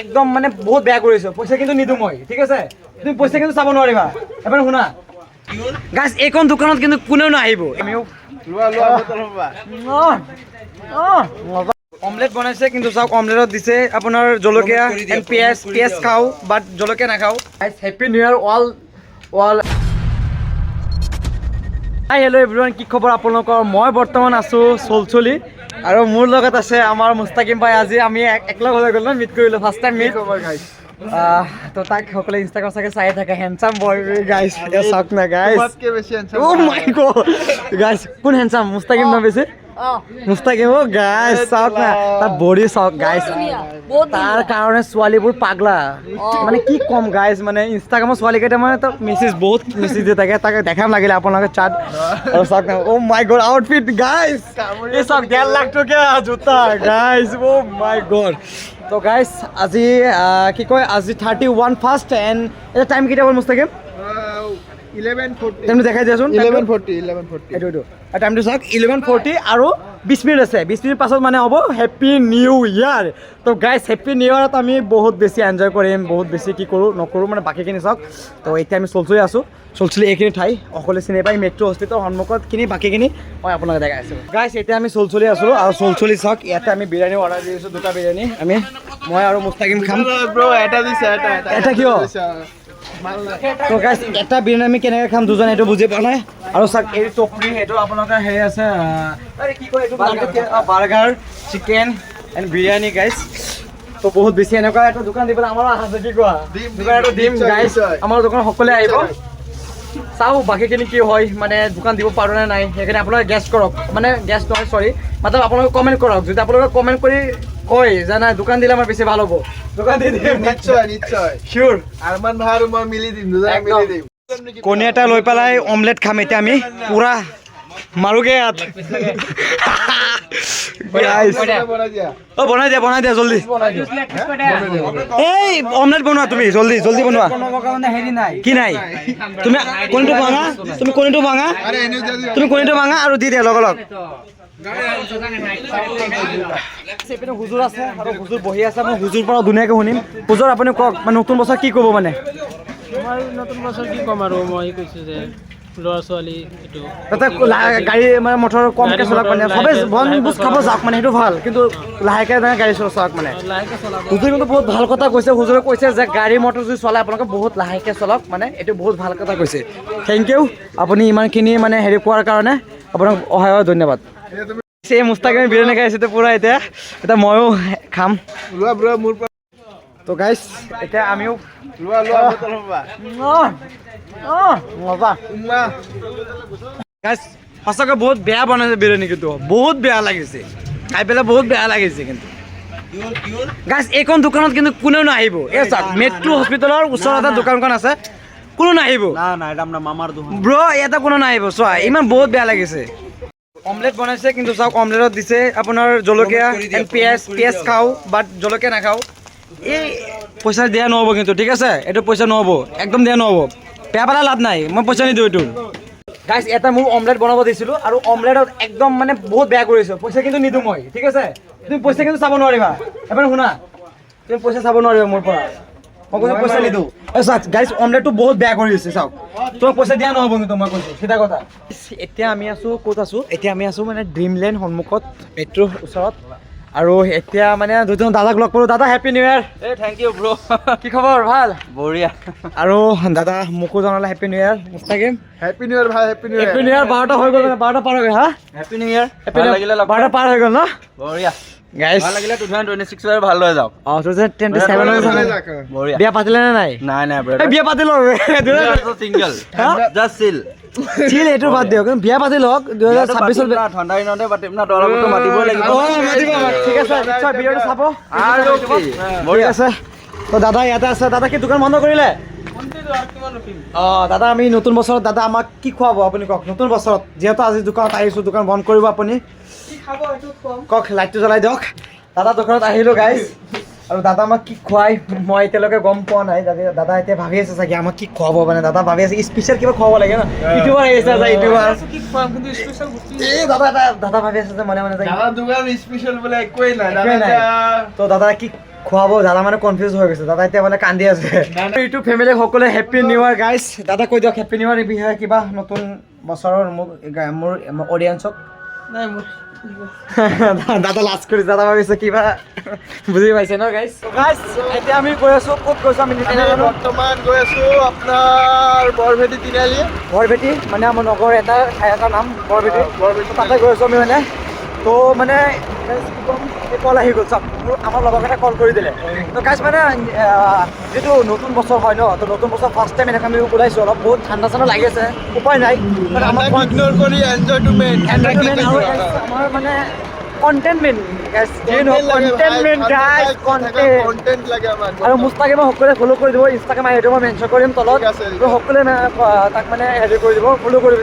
একদম মানে বহুত বেয়া কৰিছো পইচা কিন্তু নিদো মই ঠিক আছে তুমি পইচা কিন্তু চাব নোৱাৰিবা এবাৰ শুনা গাইস এইখন দোকানত কিন্তু কোনেও নাহিব আমিও অমলেট বনাইছে কিন্তু চাওক অমলেটত দিছে আপোনাৰ জলকীয়া এণ্ড পিয়াজ খাও বাট জলকীয়া নাখাও গাইস হেপী নিউ ইয়াৰ অল হাই হেল্ল' এভৰিৱান কি খবৰ আপোনালোকৰ মই বৰ্তমান আছো চলচলি আৰু মোৰ লগত আছে আমাৰ মুস্তাকিম ভাই আজি আমি একলগ হৈ গ'ল মিট কৰিলো ফাৰ্ষ্ট টাইম মিট তো তাক সকলে ইনষ্টাগ্ৰাম চাগে চাই থাকে হেণ্ডসাম বয় গাইস এটা চাওক না গাইস ও মাই গড গাইস কোন হেণ্ডসাম মুস্তাকিম না বেছি মুস্তাকিম ও গাইস চাওক না তাৰ বডি চাওক গাইস তাৰ কাৰণে ছোৱালীবোৰ পাগলা মানে কি কম গাইস মানে ইনষ্টাগ্ৰামৰ ছোৱালী কেইটা মানে তো বহুত মেছেজ দিয়ে থাকে তাকে দেখাম লাগিলে আপোনালোকে চাট আৰু চাওক না ও মাই গড আউটফিট গাইস এই চাওক 1.5 লাখ টকা জোতা গাইস ও মাই গড তো গাইস আজি কি কয় আজি 31 ফার্স্ট এন্ড এটা টাইম কিটা বল মুস্তাকিম 11:40 তুমি দেখাই দিয়াচোন 11:40 এইটো টাইমটো চাওক 11:40 আৰু 20 মিনিট আছে 20 মিনিট পাছত মানে হ'ব হেপী নিউ ইয়াৰ তো গাইস হেপী নিউ ইয়াৰত আমি বহুত বেছি এনজয় কৰিম বহুত বেছি কি কৰোঁ নকৰোঁ মানে বাকীখিনি চাওক তো এতিয়া আমি চলচলি আছোঁ চলচলি এইখিনি ঠাই অকলে চিনি পাই মেট্ৰ' হস্পিটেলৰ সন্মুখতখিনি বাকীখিনি মই আপোনাক দেখাই আছোঁ গাইস এতিয়া আমি চলচলি আছোঁ আৰু চলচলি চাওক ইয়াতে আমি বিৰিয়ানী অৰ্ডাৰ দি দিছোঁ দুটা বিৰিয়ানী আমি মই আৰু মুস্তাকিম খাম ব্ৰ এটা দিছে এটা কিয় তো গাইস এটা বিৰিয়ানী আমি কেনেকৈ খাম দুজন এইটো বুজি পোৱা নাই আৰু চাওক এই টপৰি এইটো আপোনালোকৰ হেৰি আছে কি কয় এইটো burger chicken and biryani guys তো বহুত বেছি এনেকুৱা এটা দোকান দিবলৈ আমাৰ আছে কি কোৱা দোকান এইটো দিম গাইস আমাৰ দোকান সকলোৱে আহিব চাও বাকীখিনি কি হয় মানে দোকান দিব পাৰোঁ নে নাই সেইকাৰণে আপোনালোকে গেছ কৰক মানে গেছ নহয় চৰি মানে আপোনালোকে কমেণ্ট কৰক যদি আপোনালোকে কমেণ্ট কৰি কয় যে নাই দোকান দিলে আমাৰ বেছি ভাল হ'ব দোকান দি দিম নিশ্চয় শিওৰ আৰমান ভাই আৰু মই মিলি দিম দুজনে মিলি দিম কণী এটা লৈ পেলাই অমলেট খাম এতিয়া আমি পুৰা মাৰোগে ইয়াত বনাই দিয়া জলদি এই অমলেট বনোৱা তুমি জলদি বনোৱা কি নাই তুমি কণীটো ভাঙা আৰু দি দিয়া লগ হুজুৰ আছে আৰু হুজুৰ বহি আছে মই হুজুৰ পৰা ধুনীয়াকৈ শুনিম হুজুৰ আপুনি কওক মানে নতুন বছৰ কি ক'ব মানে আমাৰ নতুন বছৰ কি ক'ম আৰু মই কৈছোঁ যে ল'ৰা ছোৱালী এইটো তাতে গাড়ী মানে মটৰ কমকৈ চলাওক মানে সবে বনভোজ খাব যাওক মানে সেইটো ভাল কিন্তু লাহেকৈ গাড়ী চলাওক মানে লাহেকৈ চলাব হুজুৰে কিন্তু বহুত ভাল কথা কৈছে হুজুৰে কৈছে যে গাড়ী মটৰ যদি চলাই আপোনালোকে বহুত লাহেকৈ চলাওক মানে এইটো বহুত ভাল কথা কৈছে থেংক ইউ আপুনি ইমানখিনি মানে হেৰি কোৱাৰ কাৰণে আপোনাক অহায় ধন্যবাদ এই মুস্তাকিমে বিৰিয়ানী খাইছে পুৰা এতিয়া ময়ো খাম তো গাইছ এতিয়া আমিও গাইছ সঁচাকৈ বহুত বেয়া বনাইছে বিৰিয়ানী কিন্তু বহুত বেয়া লাগিছে খাই পেলাই বহুত বেয়া লাগিছে কিন্তু গাইছ এইখন দোকানত কিন্তু কোনেও নাহিব এই চাওক মেট্ৰ' হস্পিটেলৰ ওচৰতে দোকানখন আছে কোনো নাহিব ব্ৰ ইয়াতে কোনো নাহিব চোৱা ইমান বহুত বেয়া লাগিছে অমলেট বনাইছে কিন্তু চাওক অমলেটত দিছে আপোনাৰ জলকীয়া এণ্ড পিয়াজ খাওঁ বাট জলকীয়া নাখাওঁ এই পইচা দিয়া নহ'ব কিন্তু ঠিক আছে এইটো পইচা নহ'ব একদম দিয়া নহ'ব বেয়া পালে লাভ নাই মই পইচা নিদিওঁ এইটো গাইছ এটা মোৰ অমলেট বনাব দিছিলোঁ আৰু অমলেটত একদম মানে বহুত বেয়া কৰিছোঁ পইচা কিন্তু নিদিওঁ মই ঠিক আছে তুমি পইচা কিন্তু চাব নোৱাৰিবা এবাৰ শুনা তুমি পইচা চাব নোৱাৰিবা মোৰ পৰা মই কৈছোঁ পইচা নিদিওঁ চাওক গাইছ অমলেটটো বহুত বেয়া কৰি দিছে চাওক তোমাক পইচা দিয়া নহ'ব কিন্তু মই কৈছোঁ চিধা কথা এতিয়া আমি আছোঁ ক'ত আছোঁ এতিয়া আমি আছোঁ মানে ড্ৰিমলেণ্ড সন্মুখত মেট্ৰ' ওচৰত আৰু এতিয়া মানে দুজন দাদাক লগ পালোঁ দাদা happy new year thank you bro কি খবৰ ভাল বঢ়িয়া আৰু দাদা মোকো জনালে happy new year Mustakim happy new year ভাই happy new happy new year 12টা হৈ গ'ল 12টা পাৰ হৈ গ'ল হা happy new year happy new year 12টা পাৰ হৈ গ'ল ন বঢ়িয়া গাইছ ভাল লাগিলে 2026 ভাল লৈ যাওক 2027 বঢ়িয়া বিয়া পাতিলে নে নাই নাই এই বিয়া পাতি লওক চিংগল জাষ্ট চিল চিল এইটো বাদ দিয়ক কিন্তু বিয়া পাতি লওক 2026 ঠাণ্ডা দিনতে পাতিম না তোমালোকতো মাতিবই লাগিব ঠিক আছে নিশ্চয় ভিডিঅ'টো চাব আৰু ঠিক আছে তো দাদা ইয়াতে আছে দাদা কি দোকান বন্ধ কৰিলে দাদা আমি নতুন বছৰত দাদা আমাক কি খুৱাব আপুনি কওক নতুন বছৰত যিহেতু আজি দোকানত আহিছোঁ দোকান বন্ধ কৰিব আপুনি কওক লাইটটো জ্বলাই দিয়ক দাদা দোকানত আহিলোঁ গাইছ আৰু দাদা আমাক কি খুৱাই মই এতিয়ালৈকে গম পোৱা নাই দাদা এতিয়া ভাবি আছে চাগে আমাক কি খুৱাব মানে দাদা ভাবি আছে স্পেচিয়েল কিবা খুৱাব লাগে ন ইউটিউবাৰ আহিছে ইউটিউবাৰ দাদা ভাবি আছে যে মনে মনে দোকান স্পেচিয়েল বোলে একোৱেই নাই তো দাদা কি খুৱাব দাদা মানে কনফিউজ হৈ গৈছে দাদা এতিয়া মানে কান্দি আছে ইউটিউব ফেমিলি সকলোৱে হেপ্পী নিউ ইয়াৰ গাইজ দাদা কৈ দিয়ক হেপ্পী নিউ ইয়াৰ বিষয়ে কিবা নতুন বছৰৰ মোৰ অডিয়েঞ্চক নাই মোৰ দাদা লাজ কৰিছে দাদা ভাবিছে কিবা বুজি পাইছে ন গাইজ গাইজ এতিয়া আমি গৈ আছো ক'ত গৈছো আমি নিজে আমি নাজানো বৰ্তমান গৈ আছো আপোনাৰ বৰভেটি তিনিআলি বৰবেটি মানে আমাৰ নগৰ এটা ঠাই এটাৰ নাম বৰবেটি বৰবেটি তাতে গৈ আছোঁ আমি মানে তো মানে কল আহি গ'ল চাওক আমাৰ লগৰকেইটা কল কৰি দিলে তো গাইজ মানে যিটো নতুন বছৰ হয় ন তো নতুন বছৰ ফাৰ্ষ্ট টাইম এনেকৈ আমি ওলাইছোঁ অলপ বহুত ঠাণ্ডা চাণ্ডা লাগি আছে উপায় নাই মানে আমাৰ ইগনোৰ কৰি এনজয় টু মেইন আমাৰ মানে containment guys containment guys contain content লাগে আমাক আৰু মুস্তাকিমে সকলোৱে ফ'ল' কৰি দিব ইনষ্টাগ্ৰাম আইডি মই মেনশ্যন কৰিম তলত ঠিক আছে, ঠিক আছে। সকলোৱে তাক মানে হেৰি কৰি দিব ফ'ল' কৰিব